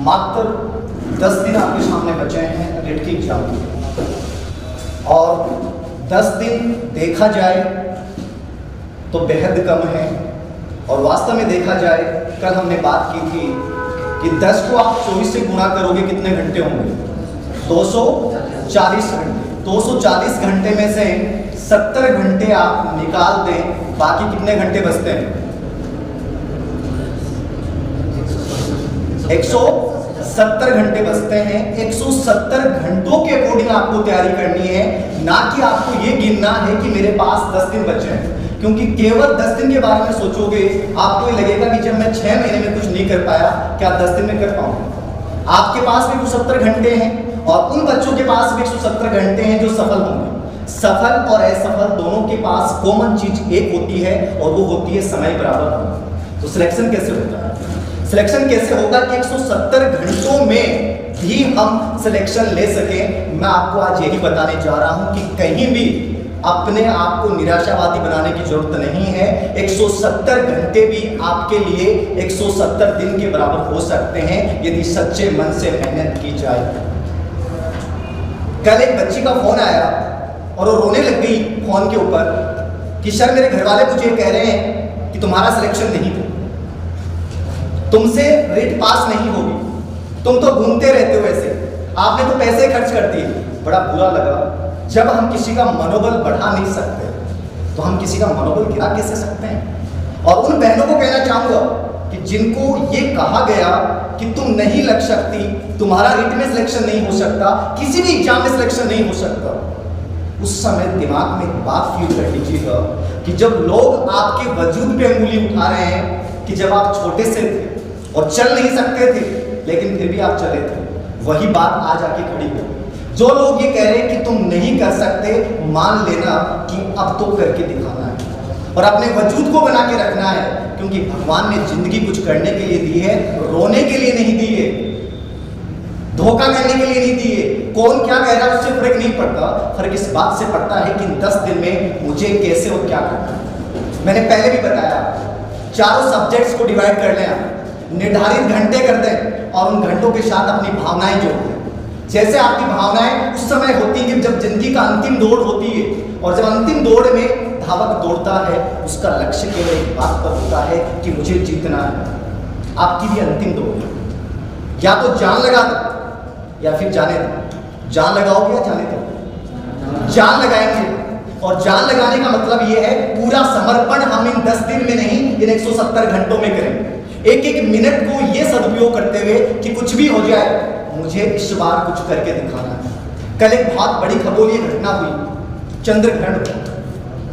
मात्र 10 दिन आपके सामने बचे हैं रेट की एग्जाम के, और 10 दिन देखा जाए तो बेहद कम है। और वास्तव में देखा जाए, कल हमने बात की थी कि 10 को आप 24 से गुणा करोगे कितने घंटे होंगे? 240 घंटे। 240 घंटे में से 70 घंटे आप निकाल दें, बाकी कितने घंटे बचते हैं? 170 घंटे बचते हैं। 170 घंटों के अकॉर्डिंग आपको तैयारी करनी है, ना कि आपको ये गिनना है कि मेरे पास 10 दिन बचे हैं। क्योंकि केवल 10 दिन के बारे में सोचोगे, आपको ये लगेगा कि जब मैं 6 महीने में कुछ नहीं कर पाया, क्या 10 दिन में कर पाऊंगा? आपके पास भी 170 घंटे हैं और उन बच्चों के पास भी 170 घंटे हैं जो सफल होंगे। सफल और असफल दोनों के पास कॉमन चीज एक होती है, और वो होती है समय बराबर होना। तो सिलेक्शन कैसे होता है? सिलेक्शन कैसे होगा कि 170 घंटों में भी हम सिलेक्शन ले सकें? मैं आपको आज यही बताने जा रहा हूं कि कहीं भी अपने आप को निराशावादी बनाने की जरूरत नहीं है। 170 घंटे भी आपके लिए 170 दिन के बराबर हो सकते हैं यदि सच्चे मन से मेहनत की जाए। कल एक बच्ची का फोन आया और वो रोने लग गई फोन के ऊपर कि सर मेरे घर वाले मुझे कह रहे हैं कि तुम्हारा सिलेक्शन नहीं था, तुमसे रेट पास नहीं होगी, तुम तो घूमते रहते हो ऐसे, आपने तो पैसे खर्च कर दिए। बड़ा बुरा लगा। जब हम किसी का मनोबल बढ़ा नहीं सकते तो हम किसी का मनोबल गिरा कैसे सकते हैं? और उन बहनों को कहना चाहूंगा कि जिनको ये कहा गया कि तुम नहीं लग सकती, तुम्हारा रिट में सिलेक्शन नहीं हो सकता, किसी भी एग्जाम में सिलेक्शन नहीं हो सकता, उस समय दिमाग में एक बात फील कर लीजिएगा कि जब लोग आपके वजूद पे उंगली उठा रहे हैं कि जब आप छोटे से थे और चल नहीं सकते थे लेकिन फिर भी आप चले थे, वही बात आज आके खड़ी हो। जो लोग ये कह रहे हैं कि तुम नहीं कर सकते, मान लेना कि अब तो करके दिखाना है और अपने वजूद को बना के रखना है, क्योंकि भगवान ने जिंदगी कुछ करने के लिए दी है, रोने के लिए नहीं दी है, धोखा करने के लिए नहीं दी है। कौन क्या कह रहा है उससे फर्क नहीं पड़ता, फर्क इस बात से पड़ता है कि 10 दिन में मुझे कैसे और क्या करना है। मैंने पहले भी बताया, चारों सब्जेक्ट्स को डिवाइड कर लें, निर्धारित घंटे कर दें और उन घंटों के साथ अपनी भावनाएं जोड़ दें। जैसे आपकी भावनाएं उस समय होती है जब जिंदगी का अंतिम दौड़ होती है, और जब अंतिम दौड़ में धावक दौड़ता है उसका लक्ष्य केवल एक बात पर होता है कि मुझे जीतना है। आपकी भी अंतिम दौड़ है, या तो जान लगा दो या फिर जाने दो। जान लगाओगे या जाने दो? जान लगाएंगे, और जान लगाने का मतलब यह है पूरा समर्पण हम इन 10 दिन में नहीं, इन 170 घंटों में करेंगे। एक एक मिनट को यह सदुपयोग करते हुए कि कुछ भी हो जाए, मुझे इस बार कुछ करके दिखाना है। कल एक बहुत बड़ी खगोलीय घटना हुई, चंद्र ग्रहण।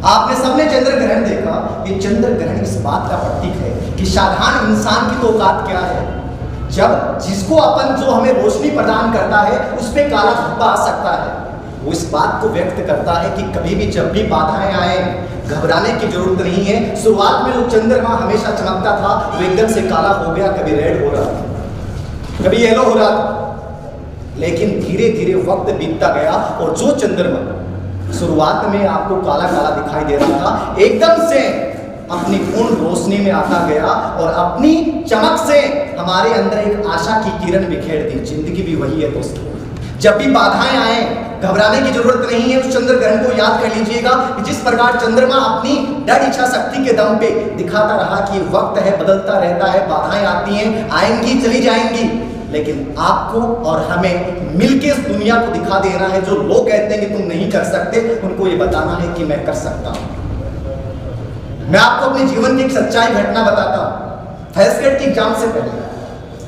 आपने सबने चंद्र ग्रहण देखा। ये चंद्र ग्रहण इस बात का प्रतीक है कि साधारण इंसान की तो औकात क्या है, जब जिसको अपन जो हमें रोशनी प्रदान करता है उस पर काला धब्बा आ सकता है। वो इस बात को व्यक्त करता है कि कभी भी जब भी बाधाएं आए, घबराने की जरूरत नहीं है। शुरुआत में जो चंद्रमा हमेशा चमकता था वो एकदम से काला हो गया, कभी रेड हो रहा था, कभी येलो हो रहा था, लेकिन धीरे धीरे वक्त बीतता गया और जो चंद्रमा शुरुआत में आपको काला काला दिखाई दे रहा था, एकदम से अपनी पूर्ण रोशनी में आता गया और अपनी चमक से हमारे अंदर एक आशा की किरण बिखेर दी। जिंदगी भी वही है दोस्तों, जब भी बाधाएं आए घबराने की जरूरत नहीं है। उस चंद्र ग्रहण को याद कर लीजिएगा कि जिस प्रकार चंद्रमा अपनी दृढ़ इच्छा शक्ति के दम पे दिखाता रहा कि वक्त है, बदलता रहता है, बाधाएं आती हैं, आएंगी, चली जाएंगी, लेकिन आपको और हमें मिलके इस दुनिया को दिखा देना है। जो लोग कहते हैं कि तुम नहीं कर सकते, उनको ये बताना है कि मैं कर सकता हूं। मैं आपको अपने जीवन की एक सच्चाई घटना बताता हूं। फर्स्ट ग्रेड की एग्जाम से पहले,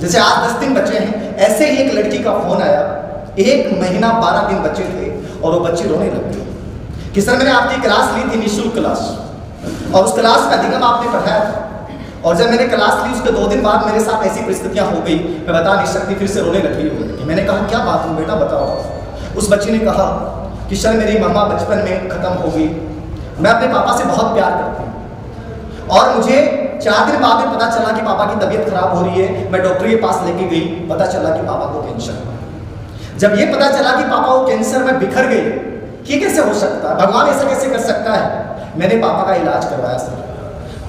जैसे आज 10 दिन बचे हैं, ऐसे ही एक लड़की का फोन आया। 1 महीना 12 दिन बचे थे और वो बच्ची रोने लग गई कि सर मैंने आपकी क्लास ली थी, निःशुल्क क्लास, और उस क्लास का अधिगम आपने पढ़ाया था, और जब मैंने क्लास ली उसके 2 दिन बाद मेरे साथ ऐसी परिस्थितियां हो गई, मैं बता नहीं सकती, फिर से रोने लगी। मैंने कहा क्या बात हुई बेटा, बताओ। उस बच्ची ने कहा कि सर मेरी मम्मा बचपन में खत्म हो गई, मैं अपने पापा से बहुत प्यार करती हूँ, और मुझे 4 दिन बाद में पता चला कि पापा की तबीयत खराब हो रही है। मैं डॉक्टर के पास लेके गई, पता चला कि पापा को कैंसर है। जब ये पता चला कि पापा को कैंसर में बिखर गई, ये कैसे हो सकता है, भगवान ऐसा कैसे कर सकता है? मैंने पापा का इलाज करवाया सर,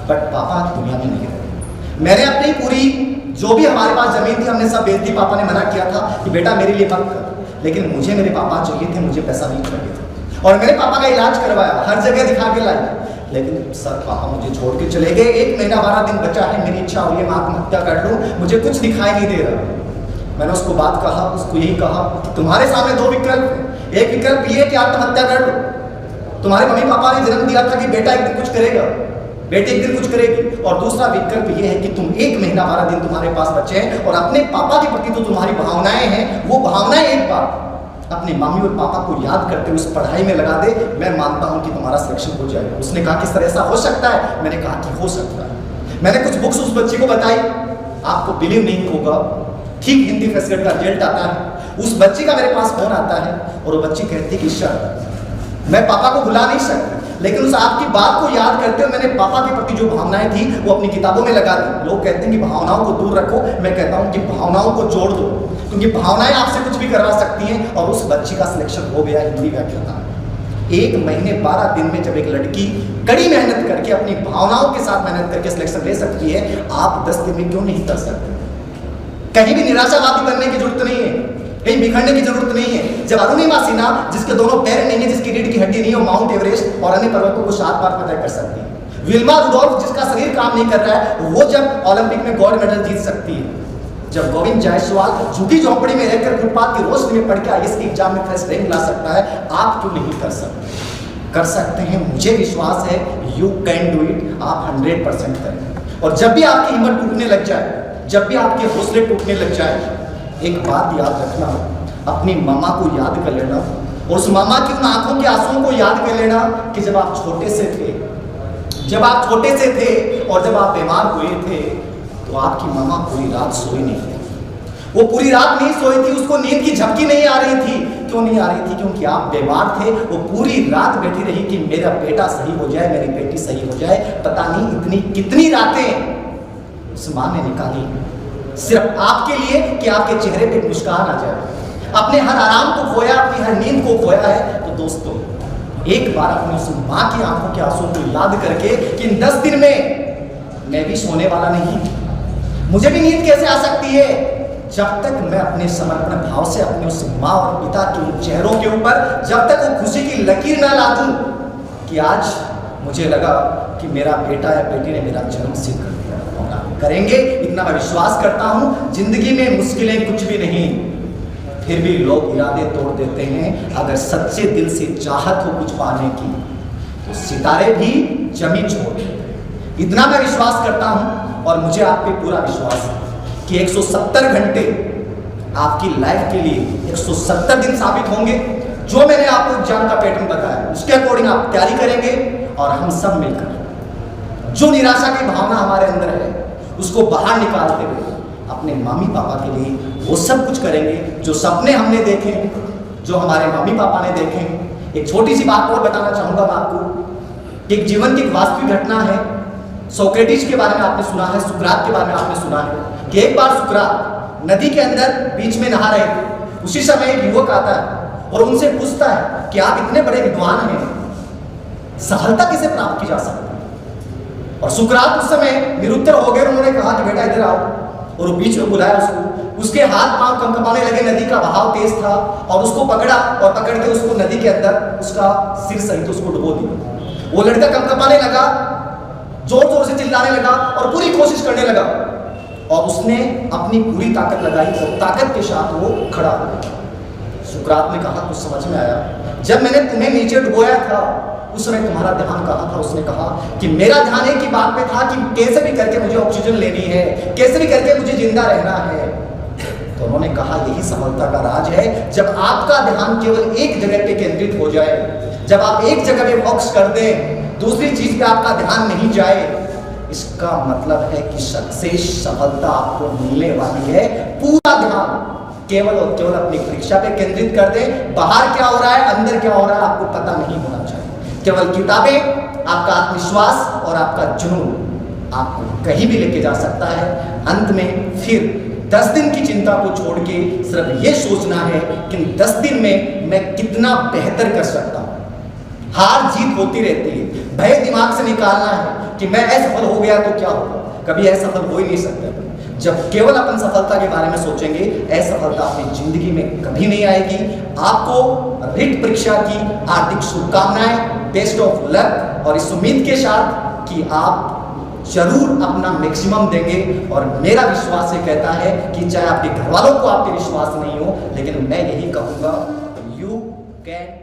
बट पापा दुनिया में नहीं रहे। मैंने अपनी पूरी जो भी हमारे पास जमीन थी हमने सब बेच दी। पापा ने मना किया था कि बेटा मेरे लिए मत कर, लेकिन मुझे मेरे पापा चाहिए थे, मुझे पैसा नहीं चाहिए था। और मैंने पापा का इलाज करवाया, हर जगह दिखा के लाई, लेकिन सर पापा मुझे छोड़ के चले गए। 1 महीना 12 दिन बचा है, मेरी इच्छा हुई है मैं आत्महत्या कर लूँ, मुझे कुछ दिखाई नहीं दे रहा। मैंने उसको बात कहा, उसको यही कहा कि तुम्हारे सामने 2 विकल्प हैं। एक विकल्प ये कि आत्महत्या कर लो, तुम्हारे मम्मी पापा ने जन्म दिया था कि बेटा एक दिन कुछ करेगा, बेटी एक दिन कुछ करेगी। और दूसरा विकल्प ये है कि तुम 1 महीना 12 दिन तुम्हारे पास बचे हैं और अपने पापा के प्रति तो तुम्हारी भावनाएं हैं, वो भावनाएं एक बार अपने मम्मी और पापा को याद करते हुए उस पढ़ाई में लगा दे, मैं मानता हूं कि तुम्हारा सिलेक्शन हो जाएगा। उसने कहा कि सर ऐसा हो सकता है? मैंने कहा कि हो सकता है। मैंने कुछ बुक्स उस बच्ची को बताई, आपको बिलीव नहीं होगा, ठीक हिंदी फर्स्ट ग्रेड का रिजल्ट आता है, उस बच्ची का मेरे पास फोन आता है और वो बच्ची कहती कि सर मैं पापा को भुला नहीं सकती, लेकिन उस आपकी बात को याद करते हुए मैंने पापा के प्रति जो भावनाएं थी वो अपनी किताबों में लगा दी। लोग कहते हैं कि भावनाओं को दूर रखो, मैं कहता हूं कि भावनाओं को जोड़ दो, क्योंकि भावनाएं आपसे कुछ भी करवा सकती हैं। और उस बच्ची का सिलेक्शन हो गया हिंदी व्याख्याता। 1 महीने 12 दिन में जब एक लड़की कड़ी मेहनत करके अपनी भावनाओं के साथ मेहनत करके सिलेक्शन ले सकती है, आप 10 दिन में क्यों नहीं कर सकते? कहीं भी निराशावादी बनने की जरूरत नहीं है, कहीं बिखरने की जरूरत नहीं है। जब अरुणिमा सिन्हा, जिसके दोनों पैर नहीं है, जिसकी रीढ़ की हड्डी नहीं है, वो माउंट एवरेस्ट और अन्य पर्वतों को 7 बार फतह कर सकती है। विल्मा रुडोल्फ, जिसका शरीर काम नहीं कर रहा है, वो जब ओलंपिक में गोल्ड मेडल जीत सकती है। जब गोविंद जायसवाल झुकी झोंपड़ी में रहकर फुटपाथ की रोशनी में पढ़ के आईएएस के एग्जाम में फर्स्ट रैंक ला सकता है, आप क्यों नहीं कर सकते? कर सकते हैं, मुझे विश्वास है, यू कैन डू इट। आप 100% करें। और जब भी आपकी हिम्मत टूटने लग जाए, जब भी आपके हौसले टूटने लग जाए, एक बात याद रखना, अपनी मामा को याद कर लेना और उस मामा की उन आंखों के आंसुओं को याद कर लेना कि जब आप छोटे से थे, जब आप छोटे से थे और जब आप बीमार हुए थे तो आपकी मामा पूरी रात सोई नहीं थी। वो पूरी रात नहीं सोई थी, उसको नींद की झपकी नहीं आ रही थी। क्यों नहीं आ रही थी? क्योंकि आप बीमार थे। वो पूरी रात बैठी रही कि मेरा बेटा सही हो जाए, मेरी बेटी सही हो जाए। पता नहीं इतनी कितनी रातें उस माँ ने निकाली सिर्फ आपके लिए कि आपके चेहरे पे मुस्कान आ जाए। अपने हर आराम को खोया, अपनी हर नींद को खोया है। तो दोस्तों, एक बार अपनी उस माँ की आंखों के आंसुओं को याद करके कि इन 10 दिन में मैं भी सोने वाला नहीं, मुझे भी नींद कैसे आ सकती है जब तक मैं अपने समर्पण भाव से अपने उस माँ और पिता के उन चेहरों के ऊपर जब तक वो खुशी की लकीर ना ला दूं कि आज मुझे लगा कि मेरा बेटा या बेटी ने मेरा जन्म सिद्ध कर दिया। और आप करेंगे, इतना मैं विश्वास करता हूं। जिंदगी में मुश्किलें कुछ भी नहीं, फिर भी लोग इरादे तोड़ देते हैं। अगर सच्चे दिल से चाहत हो कुछ पाने की तो सितारे भी जमीन छोड़ देते हैं। इतना मैं विश्वास करता हूं और मुझे आप पे पूरा विश्वास है कि 170 घंटे आपकी लाइफ के लिए 170 दिन साबित होंगे। जो मैंने आपको एग्जाम का पैटर्न बताया उसके अकॉर्डिंग आप तैयारी करेंगे और हम सब मिलकर जो निराशा की भावना हमारे अंदर है उसको बाहर निकालते हुए अपने मम्मी पापा के लिए वो सब कुछ करेंगे जो सपने हमने देखे, जो हमारे मम्मी पापा ने देखे। एक छोटी सी बात और बताना चाहूंगा मैं आपको। एक जीवन की वास्तविक घटना है। सोक्रेटिस के बारे में आपने सुना है, सुकरात के बारे में आपने सुना है कि एक बार सुकरात नदी के अंदर बीच में नहा रहे थे। उसी समय एक युवक आता है और उनसे पूछता है कि आप इतने बड़े विद्वान हैं, सफलता किसे प्राप्त की जा सकती है? और सुकरात उस समय निरुत्तर हो गए। उन्होंने कहा कि बेटा इधर आओ, और वो बीच में बुलाया उसको। उसके हाथ पांव कंपकपाने लगे, नदी का बहाव तेज था, और उसको पकड़ा और पकड़ के उसको नदी के अंदर उसका सिर सहित उसको डुबो दिया। वो लड़का कंपकपाने लगा, जोर जोर से चिल्लाने लगा और पूरी कोशिश करने लगा, और उसने अपनी पूरी ताकत लगाई और ताकत के साथ वो खड़ा हो गया। सुकरात ने कहा कुछ समझ में आया, जब मैंने तुम्हें नीचे डुबोया था उस समय तुम्हारा ध्यान कहाँ था? उसने कहा कि मेरा ध्यान एक ही बात पे था कि कैसे भी करके मुझे ऑक्सीजन लेनी है, कैसे भी करके मुझे जिंदा रहना है। तो उन्होंने कहा यही सफलता का राज है, जब आपका ध्यान केवल एक जगह पे केंद्रित हो जाए, जब आप एक जगह पे फोकस कर दें, दूसरी चीज पे आपका ध्यान नहीं जाए। इसका मतलब है कि सक्सेस, सफलता आपको मिलने वाली है। पूरा ध्यान केवल और केवल अपनी परीक्षा पे केंद्रित कर दें। बाहर क्या हो रहा है, अंदर क्या हो रहा है, आपको पता नहीं होना चाहिए। केवल किताबें, आपका आत्मविश्वास और आपका जुनून आपको कहीं भी लेके जा सकता है। अंत में फिर 10 दिन की चिंता को छोड़ के सिर्फ ये सोचना है कि 10 दिन में मैं कितना बेहतर कर सकता हूँ। हार जीत होती रहती है, भय दिमाग से निकालना है कि मैं असफल हो गया तो क्या होगा, कभी असफल हो ही नहीं सकते अपन। जब केवल अपन सफलता के बारे में सोचेंगे, असफलता अपनी जिंदगी में कभी नहीं आएगी। आपको रिट परीक्षा की हार्दिक शुभकामनाएं, बेस्ट ऑफ लक, और इस उम्मीद के साथ कि आप जरूर अपना मैक्सिमम देंगे। और मेरा विश्वास ये कहता है कि चाहे आपके घर वालों को आप पे विश्वास नहीं हो, लेकिन मैं यही कहूँगा, यू कैन